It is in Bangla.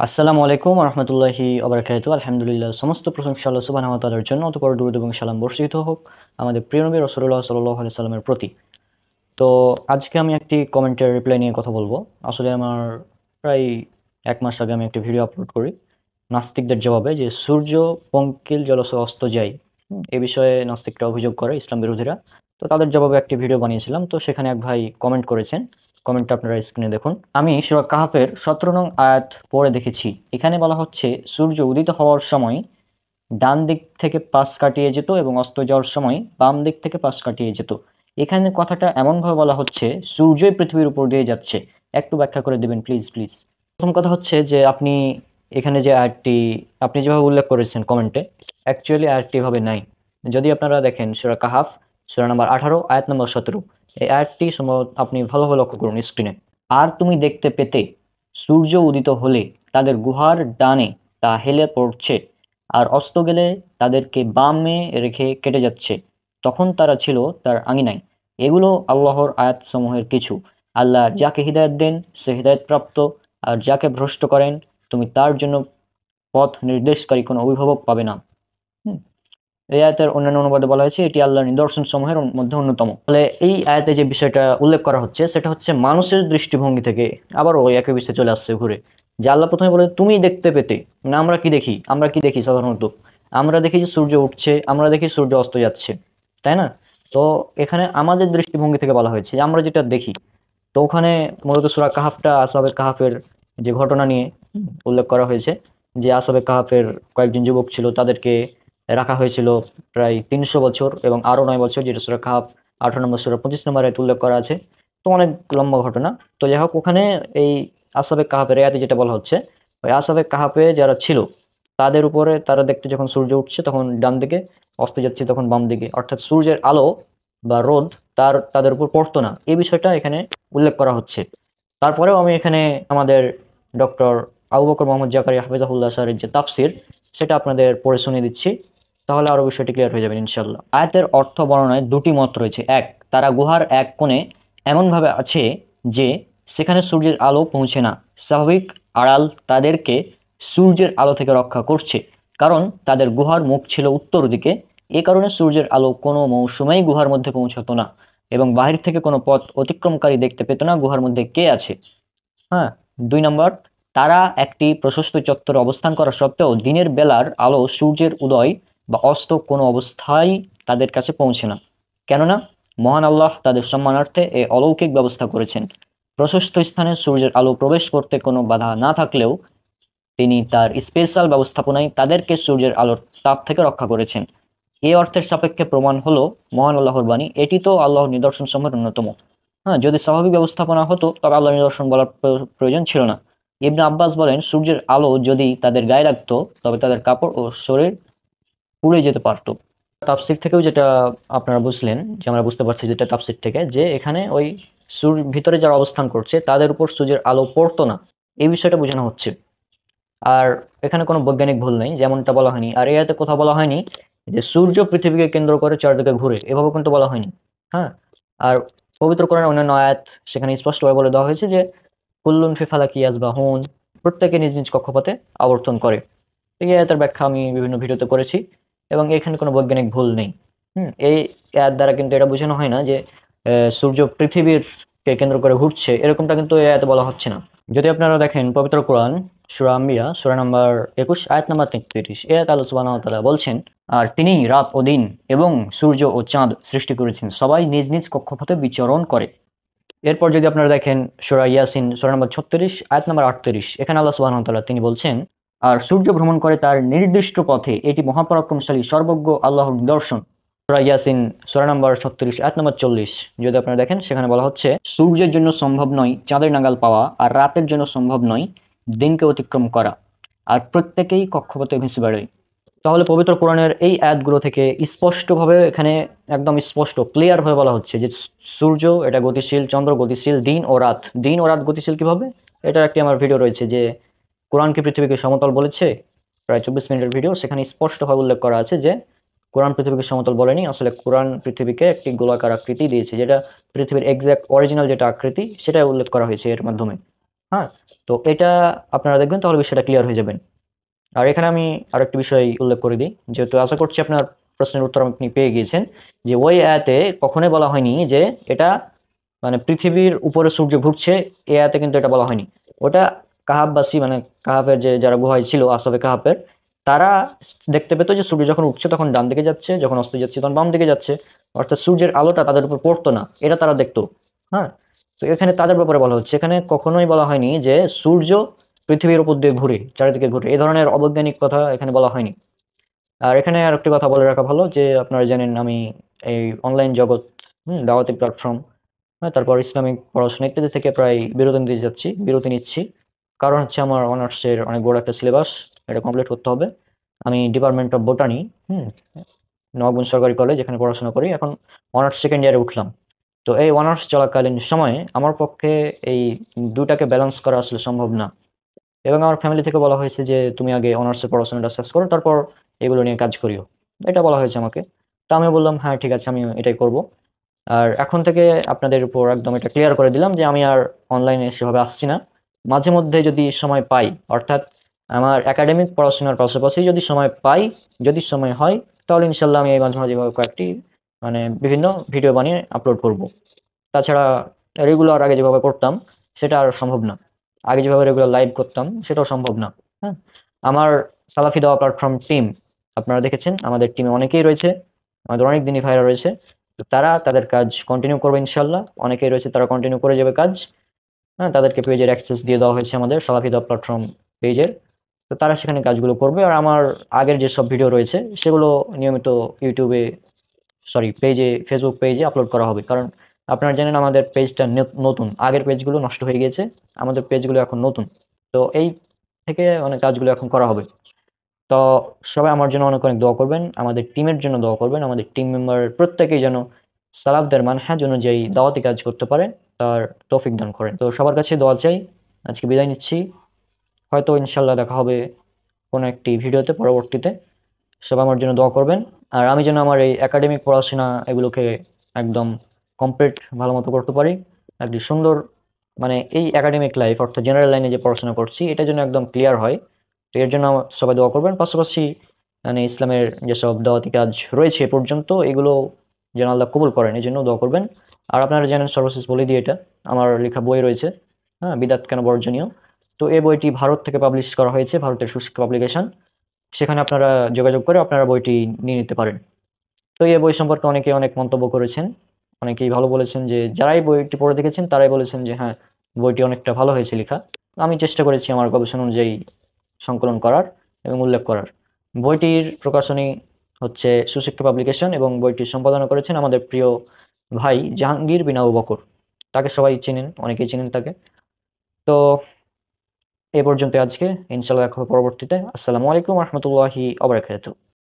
আসসালামু আলাইকুম রহমতুল্লাহি ওবারাকাতু। আলহামদুলিল্লাহ, সমস্ত প্রশংসা আল্লাহ সুবহানাহু ওয়া তাআলার জন্য। অতঃপর দুরূদ এবং সালাম বর্ষিত হোক আমাদের প্রিয় নবী রাসূলুল্লাহ সাল্লাল্লাহু আলাইহি সাল্লামের প্রতি। তো আজকে আমি একটি কমেন্টের রিপ্লাই নিয়ে কথা বলবো। আসলে আমার প্রায় ১ মাস আগে আমি একটি ভিডিও আপলোড করি নাস্তিকদের জবাবে, যে সূর্য পঙ্কিল জলসে অস্ত যায়। এ বিষয়ে নাস্তিকরা অভিযোগ করে, ইসলাম বিরোধীরা। তো তাদের জবাবে একটি ভিডিও বানিয়েছিলাম। তো সেখানে এক ভাই কমেন্ট করেছেন। কমেন্টটা আপনারা স্ক্রিনে দেখুন। আমি সূরা কাহফের ১৭ নং আয়াত পড়ে দেখেছি। এখানে বলা হচ্ছে সূর্য উদিত হওয়ার সময় ডান দিক থেকে পাশ কাটিয়ে যেত এবং অস্ত যাওয়ার সময় বাম দিক থেকে পাশ কাটিয়ে যেত। এখানে কথাটা এমনভাবে বলা হচ্ছে সূর্যই পৃথিবীর উপর দিয়ে যাচ্ছে। একটু ব্যাখ্যা করে দেবেন প্লিজ প্লিজ। প্রথম কথা হচ্ছে যে আপনি এখানে যে আয়াতটি আপনি যেভাবে উল্লেখ করেছেন কমেন্টে, অ্যাকচুয়ালি আয়াতটি এভাবে নাই। যদি আপনারা দেখেন সূরা কাহাফ সূরা নাম্বার 18 আয়াত নম্বর 17, এই আয়াতটি সম্ভবত আপনি ভালোভাবে লক্ষ্য করুন স্ক্রিনে। আর তুমি দেখতে পেতে সূর্য উদিত হলে তাদের গুহার ডানে তা হেলে পড়ছে, আর অস্ত গেলে তাদেরকে বামে রেখে কেটে যাচ্ছে, তখন তারা ছিল তার আঙিনায়। এগুলো আল্লাহর আয়াতসমূহের কিছু। আল্লাহ যাকে হিদায়াত দেন সে হিদায়াত প্রাপ্ত, আর যাকে ভ্রষ্ট করেন তুমি তার জন্য পথ নির্দেশকারী কোনো অভিভাবক পাবে না। হুম। এই আয়াতের অন্যান্য অনুবাদে বলা হয়েছে এটি আল্লাহর নিদর্শন সমূহের মধ্যে অন্যতম। ফলে এই আয়াতে যে বিষয়টা উল্লেখ করা হচ্ছে সেটা হচ্ছে মানুষের দৃষ্টিভঙ্গি থেকে আবার ওই একই বিষয়ে চলে আসছে ঘুরে। যে আল্লাহ প্রথমে বলে তুমি দেখতে পেতে, না আমরা কি দেখি? আমরা কি দেখি সাধারণত? আমরা দেখি যে সূর্য উঠছে, আমরা দেখি সূর্য অস্ত যাচ্ছে, তাই না? তো এখানে আমাদের দৃষ্টিভঙ্গি থেকে বলা হয়েছে যে আমরা যেটা দেখি। তো ওখানে মূলত সূরা কাহাফটা আসহাবে কাহাফের যে ঘটনা নিয়ে উল্লেখ করা হয়েছে, যে আসহাবে কাহাফের কয়েকজন যুবক ছিল, তাদেরকে রাখা হয়েছিল প্রায় ৩০০ বছর এবং আরও ৯ বছর, যেটা সূরা কাহাফ ১৮ নম্বর সূরা ২৫ নম্বর আয়াতে উল্লেখ করা আছে। তো অনেক লম্বা ঘটনা। তো যাই হোক, ওখানে এই আসহাবে কাহাফের আয়াতে যেটা বলা হচ্ছে, ওই আসহাবে কাহাফে যারা ছিল তাদের উপরে তারা দেখতে যখন সূর্য উঠছে তখন ডান দিকে, অস্ত যাচ্ছে তখন বাম দিকে, অর্থাৎ সূর্যের আলো বা রোদ তাদের উপর পড়তো না। এই বিষয়টা এখানে উল্লেখ করা হচ্ছে। তারপরেও আমি এখানে আমাদের ডক্টর আবু বকর মোহাম্মদ জাকারিয়া হাফিজাহুল্লাহ স্যারের যে তাফসির, সেটা আপনাদের পড়ে শুনিয়ে দিচ্ছি। তাহলে আরও বিষয়টি ক্লিয়ার হয়ে যাবে ইনশাল্লাহ। আয়াতের অর্থ বর্ণনায় দুটি মত রয়েছে। এক, তারা গুহার এক কোণে এমনভাবে আছে যে সেখানে সূর্যের আলো পৌঁছে না। স্বাভাবিক আড়াল তাদেরকে সূর্যের আলো থেকে রক্ষা করছে, কারণ তাদের গুহার মুখ ছিল উত্তর দিকে। এ কারণে সূর্যের আলো কোনো মৌসুমেই গুহার মধ্যে পৌঁছাতো না এবং বাহির থেকে কোনো পথ অতিক্রমকারী দেখতে পেত না গুহার মধ্যে কে আছে। হ্যাঁ। ২ নম্বর, তারা একটি প্রশস্ত চত্বরে অবস্থান করা সত্ত্বেও দিনের বেলার আলো সূর্যের উদয় বা অস্ত কোনো অবস্থায় তাদের কাছে পৌঁছে না, কেননা মহান আল্লাহ তাদের সম্মানার্থে এ অলৌকিক ব্যবস্থা করেছেন। প্রশস্ত স্থানে সূর্যের আলো প্রবেশ করতে কোনো বাধা না থাকলেও তিনি তার স্পেশাল ব্যবস্থাপনায় তাদেরকে সূর্যের আলোর তাপ থেকে রক্ষা করেছেন। এ অর্থের সাপেক্ষে প্রমাণ হলো মহান আল্লাহর বাণী। এটি তো আল্লাহর নিদর্শন সমূহের অন্যতম। হ্যাঁ, যদি স্বাভাবিক ব্যবস্থাপনা হতো তবে আল্লাহর নিদর্শন বলার প্রয়োজন ছিল না। ইবনে আব্বাস বলেন, সূর্যের আলো যদি তাদের গায়ে লাগতো তবে তাদের কাপড় ও শরীর পুড়ে যেতে পারতো। তাফসীর থেকেও যেটা আপনারা বুঝলেন, যে আমরা বুঝতে পারছি যেটা তাফসীর থেকে, যে এখানে ওই ভিতরে যারা অবস্থান করছে তাদের উপর সূর্যের আলো পড়তো না, এই বিষয়টা বোঝানো হচ্ছে। আর এখানে কোনো বৈজ্ঞানিক ভুল নেই, যেমনটা বলা হয়নি। আর এই আয়াতে কোথাও বলা হয়নি যে সূর্য পৃথিবীকে কেন্দ্র করে চারদিকে ঘুরে, এভাবে কিন্তু বলা হয়নি। হ্যাঁ। আর পবিত্র কোরআনের অন্যান্য আয়াত সেখানে স্পষ্টভাবে বলে দেওয়া হয়েছে যে কুল্লুন ফি ফালাকি ইয়াসবাহুন, প্রত্যেকে নিজ নিজ কক্ষপথে আবর্তন করে। এই আয়াতের ব্যাখ্যা আমি বিভিন্ন ভিডিওতে করেছি এবং এখানে কোনো বৈজ্ঞানিক ভুল নেই। এই আয়াত দ্বারা কিন্তু এটা বোঝানো হয় না যে সূর্য পৃথিবীর কে কেন্দ্র করে ঘুরছে, এরকমটা কিন্তু এই আয়াতে বলা হচ্ছে না। যদি আপনারা দেখেন পবিত্র কোরআন সূরা আম্বিয়া সূরা নাম্বার ২১ আয়াত নাম্বার ৩৩, এ আয়াতে আল্লাহ সুবহানাহু ওয়া তাআলা বলছেন, আর তিনি রাত ও দিন এবং সূর্য ও চাঁদ সৃষ্টি করেছেন, সবাই নিজ নিজ কক্ষপথে বিচরণ করে। এরপর যদি আপনারা দেখেন সূরা ইয়াসিন সূরা নম্বর ৩৬ আয়াত নম্বর ৩৮, এখানে আল্লাহ সুবহানাহু ওয়া তাআলা তিনি বলছেন, আর সূর্য ভ্রমণ করে তার নির্দিষ্ট পথে, এটি মহাপরাক্রমশালী সর্বজ্ঞ আল্লাহর নিদর্শন। সূরা ইয়াসিন সূরা নম্বর ৩৬ আয়াত নম্বর ৪০ যদি আপনারা দেখেন, সেখানে বলা হচ্ছে, সূর্যের জন্য সম্ভব নয় চাঁদের নাগাল পাওয়া, আর রাতের জন্য সম্ভব নয় দিনকে অতিক্রম করা, আর প্রত্যেকেই কক্ষপথে ভেসে বেড়ায়। তাহলে পবিত্র কোরআনের এই আয়াতগুলো থেকে স্পষ্টভাবে এখানে একদম স্পষ্ট ক্লিয়ার ভাবে বলা হচ্ছে যে সূর্য এটা গতিশীল, চন্দ্র গতিশীল, দিন ও রাত গতিশীল কিভাবে, এটার একটি আমার ভিডিও রয়েছে, যে কোরআন কি পৃথিবীকে সমতল বলেছে, প্রায় ২৪ মিনিটের ভিডিও। সেখানে স্পষ্টভাবে উল্লেখ করা আছে যে কোরআন পৃথিবীকে সমতল বলেনি, আসলে কোরআন পৃথিবীকে একটি গোলাকার আকৃতি দিয়েছে, যেটা পৃথিবীর এক্সাক্ট অরিজিনাল যেটা আকৃতি সেটা উল্লেখ করা হয়েছে এর মাধ্যমে। হ্যাঁ। তো এটা আপনারা দেখবেন, তাহলে বিষয়টা ক্লিয়ার হয়ে যাবেন। আর এখানে আমি আরেকটি বিষয় উল্লেখ করে দিই, যেহেতু আশা করছি আপনার প্রশ্নের উত্তর আপনি পেয়ে গিয়েছেন, যে ওই আয়াতে কখনোই বলা হয়নি যে এটা মানে পৃথিবীর উপরে সূর্য ঘুরছে, এ আয়াতে কিন্তু এটা বলা হয়নি। ওটা কাহাববাসী মানে কাহাফের যে যারা গুহায় ছিল, আসহাবে কাহাফের, তারা দেখতে পেত যে সূর্য যখন উঠছে তখন ডান দিকে যাচ্ছে, যখন অস্ত যাচ্ছে তখন বাম দিকে যাচ্ছে, অর্থাৎ সূর্যের আলোটা তাদের উপর পড়তো না, এটা তারা দেখতো। হ্যাঁ, তো এখানে তাদের ব্যাপারে বলা হচ্ছে, এখানে কখনোই বলা হয়নি যে সূর্য পৃথিবীর উপর দিয়ে ঘুরে, চারিদিকে ঘুরে, এই ধরনের অবৈজ্ঞানিক কথা এখানে বলা হয়নি। আর এখানে আরেকটি কথা বলে রাখা ভালো, যে আপনারা জানেন আমি এই অনলাইন জগৎ, দাওয়াতি প্ল্যাটফর্ম, হ্যাঁ, তারপর ইসলামিক পড়াশোনা ইত্যাদি থেকে প্রায় বিরতি নিচ্ছি। কারণ হচ্ছে আমার অনার্সের অনেক বড় একটা সিলেবাস, এটা কমপ্লিট করতে হবে। আমি ডিপার্টমেন্ট অফ বোটানি, নওয়াবগঞ্জ সরকারি কলেজ, এখানে পড়াশোনা করি, এখন অনার্স সেকেন্ড ইয়ারে উঠলাম। তো এই অনার্স চলাকালীন সময়ে আমার পক্ষে এই দুটাকে ব্যালেন্স করা আসলে সম্ভব না, এবং আমার ফ্যামিলি থেকে বলা হয়েছে যে তুমি আগে অনার্সের পড়াশোনাটা শেষ করো, তারপর এগুলো নিয়ে কাজ করিও, এটা বলা হয়েছে আমাকে। তো আমি বললাম হ্যাঁ ঠিক আছে, আমি এটাই করব। আর এখন থেকে আপনাদের উপর একদম এটা ক্লিয়ার করে দিলাম যে আমি আর অনলাইনে সেভাবে আসছি না। মাঝে মধ্যে যদি সময় পাই, অর্থাৎ আমার একাডেমিক পড়াশোনার পাশাপাশি যদি সময় পাই, যদি সময় হয়, তাহলে ইনশাল্লাহ আমি এই মাঝে মাঝে কয়েকটি মানে বিভিন্ন ভিডিও বানিয়ে আপলোড করব। তাছাড়া রেগুলার আগে যেভাবে করতাম সেটা আর সম্ভব না, আগে যেভাবে রেগুলার লাইভ করতাম সেটাও সম্ভব না। হ্যাঁ, আমার সালাফি দাওয়া প্ল্যাটফর্ম টিম, আপনারা দেখেছেন আমাদের টিমে অনেকেই রয়েছে, আমাদের অনেক দিনই ভাইরা রয়েছে। তো তারা তাদের কাজ কন্টিনিউ করবে ইনশাল্লাহ, অনেকেই রয়েছে তারা কন্টিনিউ করে যাবে কাজ। হ্যাঁ, তাদেরকে পেজের অ্যাক্সেস দিয়ে দেওয়া হয়েছে আমাদের সালাফি দাওয়া প্ল্যাটফর্ম পেজের। তো তারা সেখানে কাজগুলো করবে, আর আমার আগের যেসব ভিডিও রয়েছে সেগুলো নিয়মিত ইউটিউবে, সরি পেজে, ফেসবুক পেজে আপলোড করা হবে। কারণ আপনারা জানেন আমাদের পেজটা নতুন, আগের পেজগুলো নষ্ট হয়ে গেছে, আমাদের পেজগুলো এখন নতুন। তো এই থেকে অনেক কাজগুলো এখন করা হবে। তো সবাই আমার জন্য অনেক অনেক দোয়া করবেন, আমাদের টিমের জন্য দোয়া করবেন, আমাদের টিম মেম্বার প্রত্যেকেই যেন সালাফদের মানহাজ অনুযায়ী দাওয়াতি কাজ করতে পারে, তার তৌফিক দান করেন। তো সবার কাছে দোয়া চাই। আজকে বিদায় নিচ্ছি, হয়তো ইনশাল্লাহ দেখা হবে কোনো একটি ভিডিওতে পরবর্তীতে। সবাই আমার জন্য দোয়া করবেন। আর আমি যেন আমার এই একাডেমিক পড়াশোনা এগুলোকে একদম কমপ্লিট ভালো মতো করতে পারি, একটি সুন্দর মানে এই একাডেমিক লাইফ অর্থাৎ জেনারেল লাইনে যে পড়াশোনা করছি এটা যেন একদম ক্লিয়ার হয়। তো এর জন্য সবাই দোয়া করবেন। পাশাপাশি মানে ইসলামের যেসব দাওয়াতি কাজ রয়েছে এ পর্যন্ত, এগুলো যেন আল্লাহ কবুল করেন, এই জন্য দোয়া করবেন। আর আপনারা জানেন, সর্বশেষ বলে দিয়ে, এটা আমার লেখা বই রয়েছে, হ্যাঁ, বিদাত কেন বর্জনীয়। তো এই বইটি ভারত থেকে পাবলিশ করা হয়েছে, ভারতের সুশিক্ষা পাবলিকেশন, সেখানে আপনারা যোগাযোগ করে আপনারা বইটি নিয়ে নিতে পারেন। তো এই বই সম্পর্কে অনেকে অনেক মন্তব্য করেছেন, অনেকেই ভালো বলেছেন, যে যারাই বইটি পড়ে দেখেছেন তারাই বলেছেন যে হ্যাঁ, বইটি অনেকটা ভালো হয়েছে লেখা। আমি চেষ্টা করেছি আমার গবেষণা অনুযায়ী সংকলন করার এবং উল্লেখ করার। বইটির প্রকাশনী হচ্ছে সুশিক্ষা পাবলিকেশন, এবং বইটি সম্পাদনা করেছেন আমাদের প্রিয় ভাই জাহাঙ্গীর বিন আবু বকর, তাকে সবাই চেনেন, অনেকেই চেনেন তাকে। তো এ পর্যন্ত আজকে, ইনশাল্লাহ দেখা হবে পরবর্তীতে। আসসালামু আলাইকুম রহমতুল্লাহি আবরাকাতুহু।